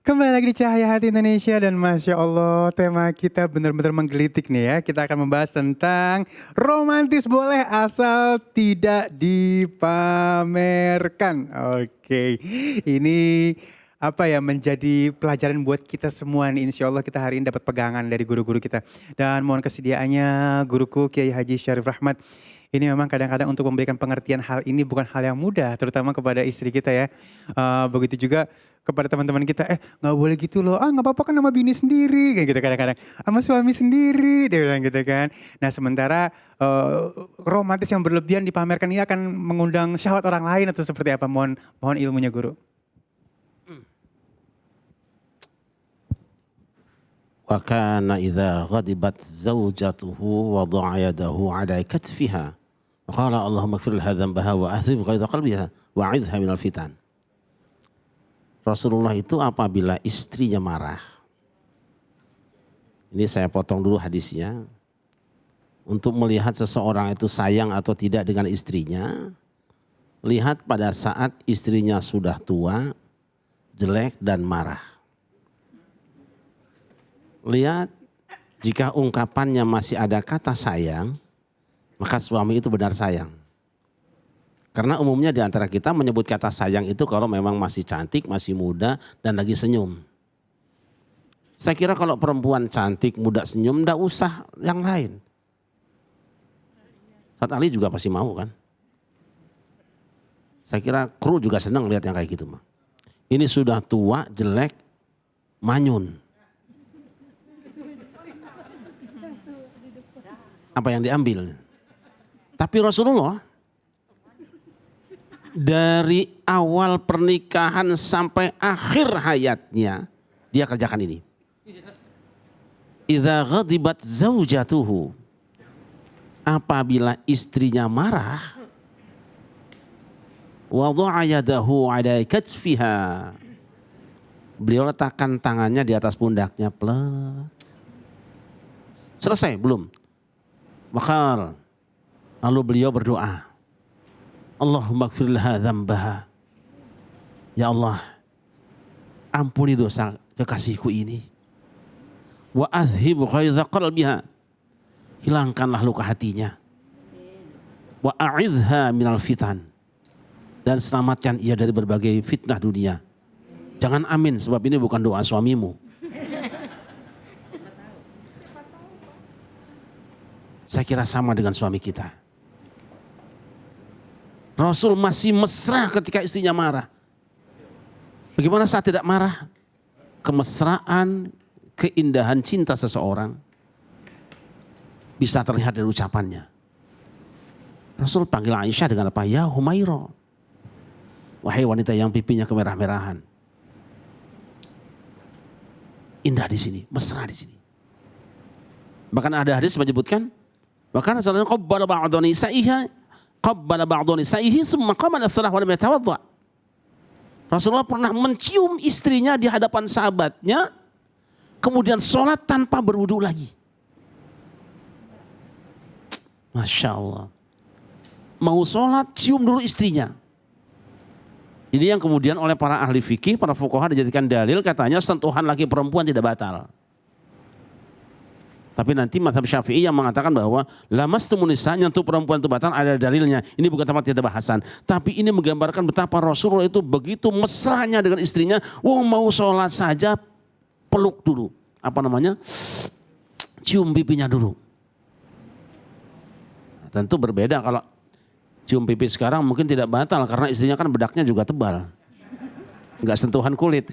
Kembali lagi di Cahaya Hati Indonesia dan Masya Allah tema kita benar-benar menggelitik nih ya. Kita akan membahas tentang romantis boleh asal tidak dipamerkan. Oke, ini apa ya menjadi pelajaran buat kita semua nih. Insya Allah kita hari ini dapat pegangan dari guru-guru kita. Dan mohon kesediaannya guruku Kiai Haji Syarif Rahmat. Ini memang kadang-kadang untuk memberikan pengertian hal ini bukan hal yang mudah, terutama kepada istri kita ya. Begitu juga kepada teman-teman kita, nggak boleh gitu loh, nggak apa-apa kan sama bini sendiri, kayak gitu kadang-kadang. Sama suami sendiri, dia bilang gitu kan. Nah sementara romantis yang berlebihan dipamerkan ini akan mengundang syahwat orang lain atau seperti apa? Mohon ilmunya guru. Wa kana idza ghadibat zawjatuhu wada'a yadahu 'ala katfiha qala Allahumma ighfir laha dhanbaha wa athib ghaidha qalbiha wa 'idha minal fitan. Rasulullah itu apabila istrinya marah. Ini saya potong dulu hadisnya. Untuk melihat seseorang itu sayang atau tidak dengan istrinya, lihat pada saat istrinya sudah tua, jelek dan marah. Lihat, jika ungkapannya masih ada kata sayang, maka suami itu benar sayang. Karena umumnya di antara kita menyebut kata sayang itu kalau memang masih cantik, masih muda, dan lagi senyum. Saya kira kalau perempuan cantik, muda, senyum, enggak usah yang lain. Saat Ali juga pasti mau kan. Saya kira kru juga senang lihat yang kayak gitu. Ini sudah tua, jelek, manyun. Apa yang diambil. Tapi Rasulullah dari awal pernikahan sampai akhir hayatnya dia kerjakan ini. Idza ghadibat zaujatuhu, apabila istrinya marah, wada'a yadahu 'ala katfiha, beliau letakkan tangannya di atas pundaknya, plek. Selesai belum? Maka lalu beliau berdoa, Allahumma ighfir laha dhanbaha. Ya Allah, ampuni dosa kekasihku ini. Wa adhhib ghaidha qalbiha. Hilangkanlah luka hatinya. Wa a'idha minal fitan. Dan selamatkan ia dari berbagai fitnah dunia. Jangan amin sebab ini bukan doa suamimu. Saya kira sama dengan suami kita. Rasul masih mesra ketika istrinya marah. Bagaimana saat tidak marah? Kemesraan, keindahan cinta seseorang bisa terlihat dari ucapannya. Rasul panggil Aisyah dengan apa? Ya Humaira. Wahai wanita yang pipinya kemerah-merahan. Indah di sini, mesra di sini. Bahkan ada hadis menyebutkan, bahkan Rasulullah qabbala ba'dhu nisaihi summa qama lis-salah wa lam yatawadda. Rasulullah pernah mencium istrinya di hadapan sahabatnya, kemudian sholat tanpa berwudu lagi. Masya Allah. Mau sholat cium dulu istrinya. Ini yang kemudian oleh para ahli fikih, para fuqaha dijadikan dalil, katanya sentuhan laki perempuan tidak batal. Tapi nanti mazhab Syafi'i yang mengatakan bahwa lamastumun nisa, nyentuh perempuan itu batal, ada dalilnya. Ini bukan tempat kita bahasan. Tapi ini menggambarkan betapa Rasulullah itu begitu mesranya dengan istrinya. Wah, mau sholat saja peluk dulu. Apa namanya? Cium pipinya dulu. Nah, tentu berbeda kalau cium pipi sekarang mungkin tidak batal karena istrinya kan bedaknya juga tebal. Enggak sentuhan kulit.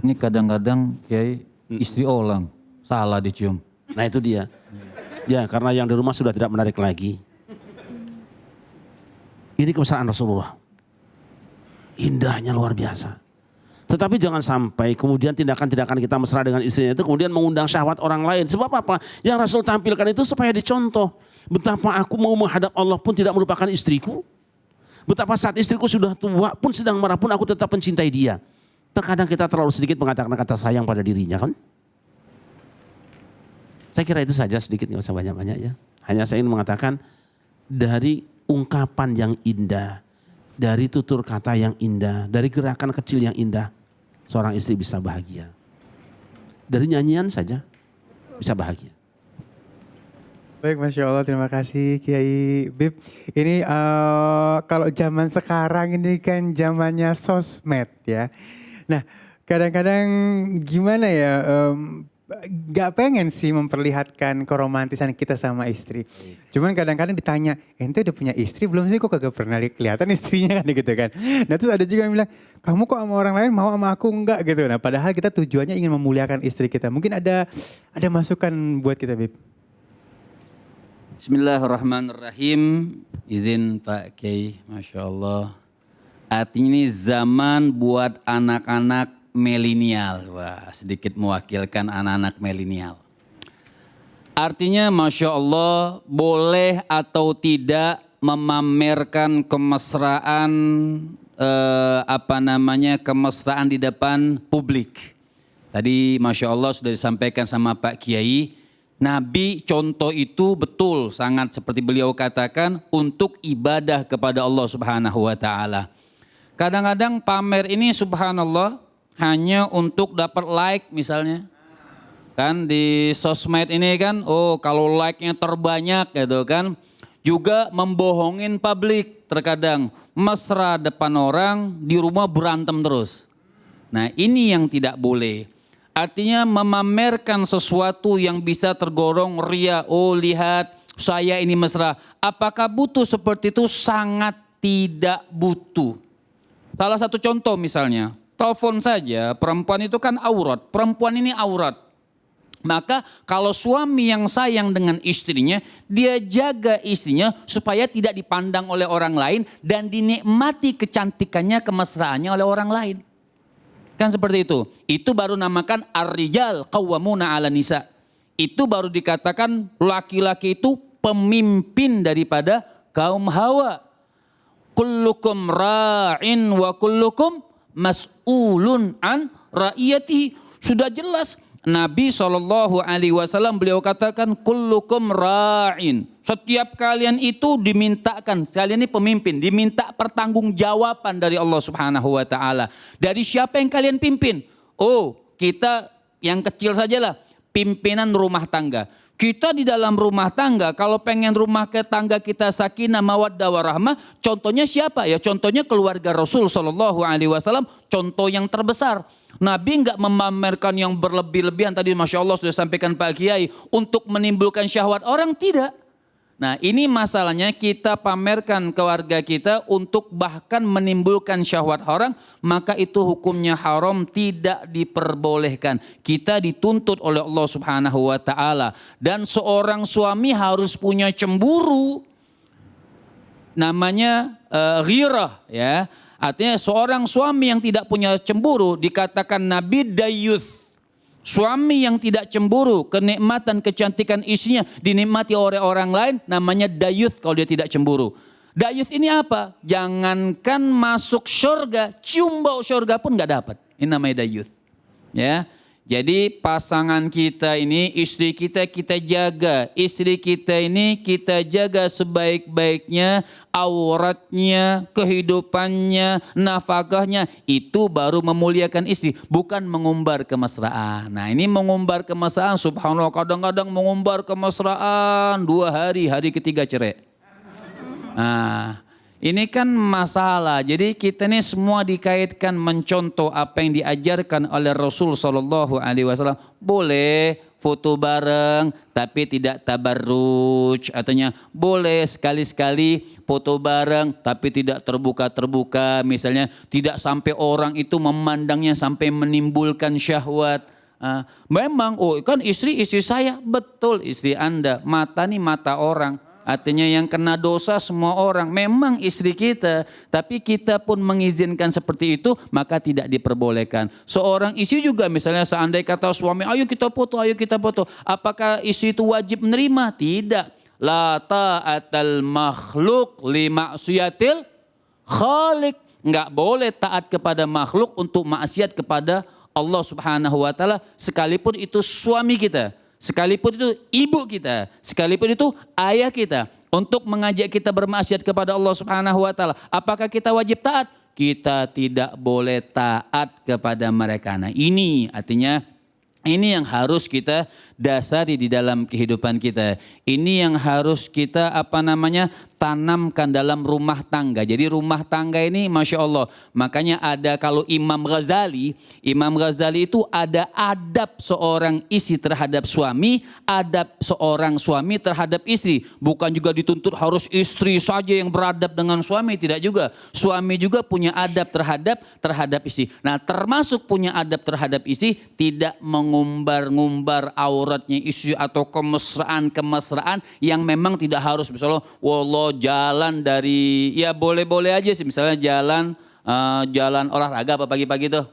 Ini kadang-kadang Kiai istri orang salah dicium. Nah itu dia. Ya karena yang di rumah sudah tidak menarik lagi. Ini kemesraan Rasulullah. Indahnya luar biasa. Tetapi jangan sampai kemudian tindakan-tindakan kita mesra dengan istrinya itu kemudian mengundang syahwat orang lain. Sebab apa? Yang Rasul tampilkan itu supaya dicontoh. Betapa aku mau menghadap Allah pun tidak melupakan istriku. Betapa saat istriku sudah tua pun sedang marah pun aku tetap mencintai dia. Terkadang kita terlalu sedikit mengatakan kata sayang pada dirinya kan. Saya kira itu saja sedikit, nggak usah banyak-banyak ya. Hanya saya ingin mengatakan dari ungkapan yang indah, dari tutur kata yang indah, dari gerakan kecil yang indah, seorang istri bisa bahagia. Dari nyanyian saja bisa bahagia. Baik, Masya Allah, terima kasih Kiai Bib. Ini kalau zaman sekarang ini kan zamannya sosmed ya. Nah, kadang-kadang gimana ya, gak pengen sih memperlihatkan keromantisan kita sama istri. Cuman kadang-kadang ditanya, ente udah punya istri belum sih, kok kagak pernah kelihatan istrinya kan gitu kan. Nah terus ada juga yang bilang, kamu kok sama orang lain mau sama aku enggak gitu. Nah padahal kita tujuannya ingin memuliakan istri kita. Mungkin ada masukan buat kita, Bib. Bismillahirrahmanirrahim. Izin Pak Kiai, Masya Allah. Artinya ini zaman buat anak-anak milenial. Wah, sedikit mewakilkan anak-anak milenial. Artinya Masya Allah, boleh atau tidak memamerkan kemesraan, kemesraan di depan publik. Tadi Masya Allah sudah disampaikan sama Pak Kiai, Nabi contoh itu betul sangat seperti beliau katakan untuk ibadah kepada Allah Subhanahu wa taala. Kadang-kadang pamer ini subhanallah hanya untuk dapat like misalnya. Kan di sosmed ini kan, oh kalau like-nya terbanyak gitu kan. Juga membohongin publik terkadang. Mesra depan orang, di rumah berantem terus. Nah ini yang tidak boleh. Artinya memamerkan sesuatu yang bisa tergolong ria. Oh lihat saya ini mesra. Apakah butuh seperti itu? Sangat tidak butuh. Salah satu contoh misalnya. Telepon saja, perempuan itu kan aurat. Perempuan ini aurat. Maka kalau suami yang sayang dengan istrinya, dia jaga istrinya supaya tidak dipandang oleh orang lain. Dan dinikmati kecantikannya, kemesraannya oleh orang lain. Kan seperti itu. Itu baru namakan ar-rijal qawwamuna 'ala nisa. Itu baru dikatakan laki-laki itu pemimpin daripada kaum Hawa. Kullukum ra'in wa kullukum mas'ulun an ra'iyatihi. Sudah jelas Nabi SAW beliau katakan kullukum ra'in. Setiap kalian itu dimintakan, kalian ini pemimpin, diminta pertanggungjawaban dari Allah Subhanahu wa taala. Dari siapa yang kalian pimpin? Oh, kita yang kecil sajalah, pimpinan rumah tangga. Kita di dalam rumah tangga, kalau pengen rumah tangga kita sakinah mawaddah warahmah, contohnya siapa? Ya contohnya keluarga Rasul SAW, contoh yang terbesar. Nabi enggak memamerkan yang berlebih-lebihan, tadi Masya Allah sudah sampaikan Pak Kiai, untuk menimbulkan syahwat orang, tidak. Nah ini masalahnya kita pamerkan keluarga kita untuk bahkan menimbulkan syahwat orang, maka itu hukumnya haram, tidak diperbolehkan. Kita dituntut oleh Allah Subhanahu wa taala, dan seorang suami harus punya cemburu, namanya ghirah ya. Artinya seorang suami yang tidak punya cemburu dikatakan Nabi dayuth. Suami yang tidak cemburu, kenikmatan, kecantikan istrinya dinikmati oleh orang lain, namanya dayuth kalau dia tidak cemburu. Dayuth ini apa? Jangankan masuk surga, cium bau surga pun gak dapat. Ini namanya dayuth. Ya. Jadi pasangan kita ini, istri kita jaga. Istri kita ini kita jaga sebaik-baiknya, auratnya, kehidupannya, nafkahnya. Itu baru memuliakan istri, bukan mengumbar kemesraan. Nah ini mengumbar kemesraan, subhanallah kadang-kadang mengumbar kemesraan 2 hari, hari ketiga cerai. Nah ini kan masalah. Jadi kita ini semua dikaitkan mencontoh apa yang diajarkan oleh Rasul SAW. Boleh foto bareng tapi tidak tabarruj. Artinya boleh sekali-sekali foto bareng tapi tidak terbuka-terbuka. Misalnya tidak sampai orang itu memandangnya sampai menimbulkan syahwat. Memang oh kan istri saya. Betul istri Anda. Mata nih mata orang. Artinya yang kena dosa semua orang, memang istri kita. Tapi kita pun mengizinkan seperti itu, maka tidak diperbolehkan. Seorang istri juga misalnya seandainya kata suami, ayo kita foto. Apakah istri itu wajib menerima? Tidak. La ta'atal makhluk li ma'siyatil khaliq. Enggak boleh taat kepada makhluk untuk maksiat kepada Allah Subhanahu wa taala, sekalipun itu suami kita. Sekalipun itu ibu kita, sekalipun itu ayah kita, untuk mengajak kita bermaksiat kepada Allah Subhanahu wa taala, apakah kita wajib taat? kita tidak boleh taat kepada mereka. Nah ini artinya ini yang harus kita dasari di dalam kehidupan kita. Ini yang harus kita tanamkan dalam rumah tangga. Jadi rumah tangga ini Masya Allah. Makanya ada kalau Imam Ghazali itu ada adab seorang istri terhadap suami, adab seorang suami terhadap istri. Bukan juga dituntut harus istri saja yang beradab dengan suami, tidak juga. Suami juga punya adab terhadap istri. Nah termasuk punya adab terhadap istri, tidak mengumbar-ngumbar auratnya istri atau kemesraan yang memang tidak harus. Misalnya wallah jalan dari, ya boleh-boleh aja sih, misalnya jalan olahraga apa pagi-pagi tuh,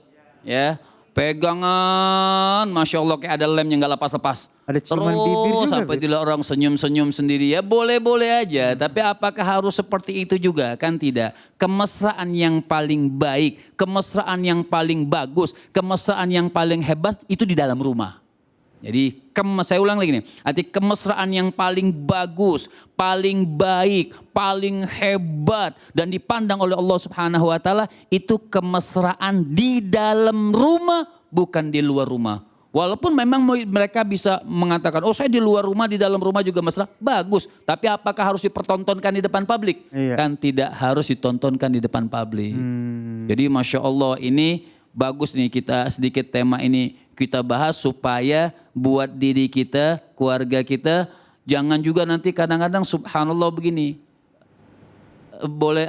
ya pegangan, Masya Allah kayak ada lem yang gak lepas-lepas. Ada ciuman bibir juga, sampai tidak orang senyum-senyum sendiri, ya boleh-boleh aja. Tapi apakah harus seperti itu juga? Kan tidak. Kemesraan yang paling baik, kemesraan yang paling bagus, kemesraan yang paling hebat itu di dalam rumah. Jadi saya ulang lagi nih, arti kemesraan yang paling bagus, paling baik, paling hebat dan dipandang oleh Allah Subhanahu wa taala itu kemesraan di dalam rumah, bukan di luar rumah. Walaupun memang mereka bisa mengatakan, oh saya di luar rumah, di dalam rumah juga mesra, bagus. Tapi apakah harus dipertontonkan di depan publik? Iya. Kan tidak harus ditontonkan di depan publik. Jadi Masya Allah ini bagus nih kita sedikit tema ini kita bahas supaya buat diri kita, keluarga kita, jangan juga nanti kadang-kadang subhanallah begini. Boleh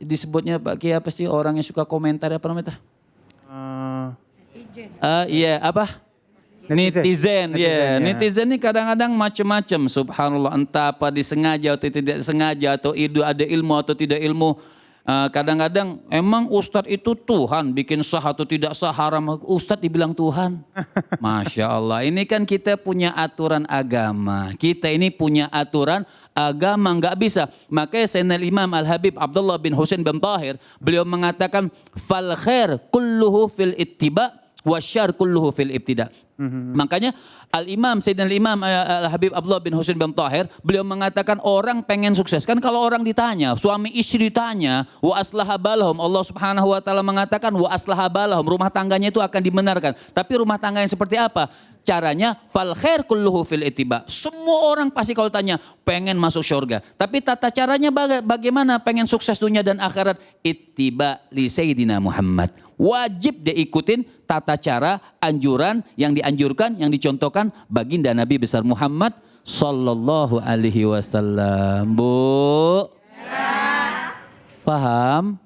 disebutnya Pak Kiai apa sih orang yang suka komentar apa namanya? Iya apa? Netizen, ya. Netizen ini kadang-kadang macam-macam subhanallah. Entah apa disengaja atau tidak disengaja atau ada ilmu atau tidak ilmu. Kadang-kadang emang Ustadz itu Tuhan bikin sah atau tidak sah haram. Ustadz dibilang Tuhan. Masya Allah. Ini kan kita punya aturan agama. Kita ini punya aturan agama. Nggak bisa. Makanya Sayyidina Imam Al-Habib Abdullah bin Husain bin Tahir. Beliau mengatakan. Fal khair kulluhu fil ittiba. Wasyar kulluhu fil ibtida. Makanya Sayyidina Imam Al-Habib Abdullah bin Husain bin Tahir, beliau mengatakan orang pengen sukses. Kan kalau orang ditanya, suami istri ditanya, wa aslaha balahum, Allah Subhanahu wa taala mengatakan wa aslaha balahum, rumah tangganya itu akan dibenarkan. Tapi rumah tangga yang seperti apa? Caranya fal khair kulluhu fil ittiba. Semua orang pasti kalau tanya pengen masuk surga. Tapi tata caranya bagaimana pengen sukses dunia dan akhirat? Ittiba li Sayyidina Muhammad. Wajib dia ikutin tata cara anjuran yang dianjurkan, yang dicontohkan baginda Nabi besar Muhammad sallallahu alaihi wasallam. Bu? Ya. Paham?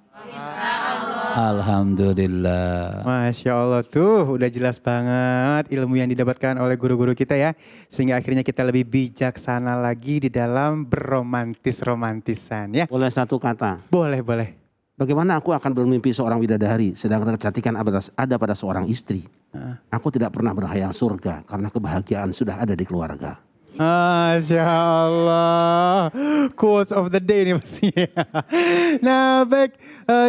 Alhamdulillah. Masya Allah tuh udah jelas banget ilmu yang didapatkan oleh guru-guru kita ya. Sehingga akhirnya kita lebih bijaksana lagi di dalam berromantis-romantisan ya. Boleh satu kata? Boleh, boleh. Bagaimana aku akan bermimpi seorang bidadari sedangkan kecantikan ada pada seorang istri. Aku tidak pernah berhayal surga karena kebahagiaan sudah ada di keluarga. Masya Allah. Quotes of the day nih pastinya. Nah baik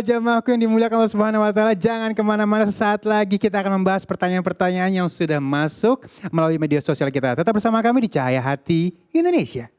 jamaahku yang dimuliakan Allah Subhanahu wa taala, jangan kemana-mana, sesaat lagi kita akan membahas pertanyaan-pertanyaan yang sudah masuk melalui media sosial kita. Tetap bersama kami di Cahaya Hati Indonesia.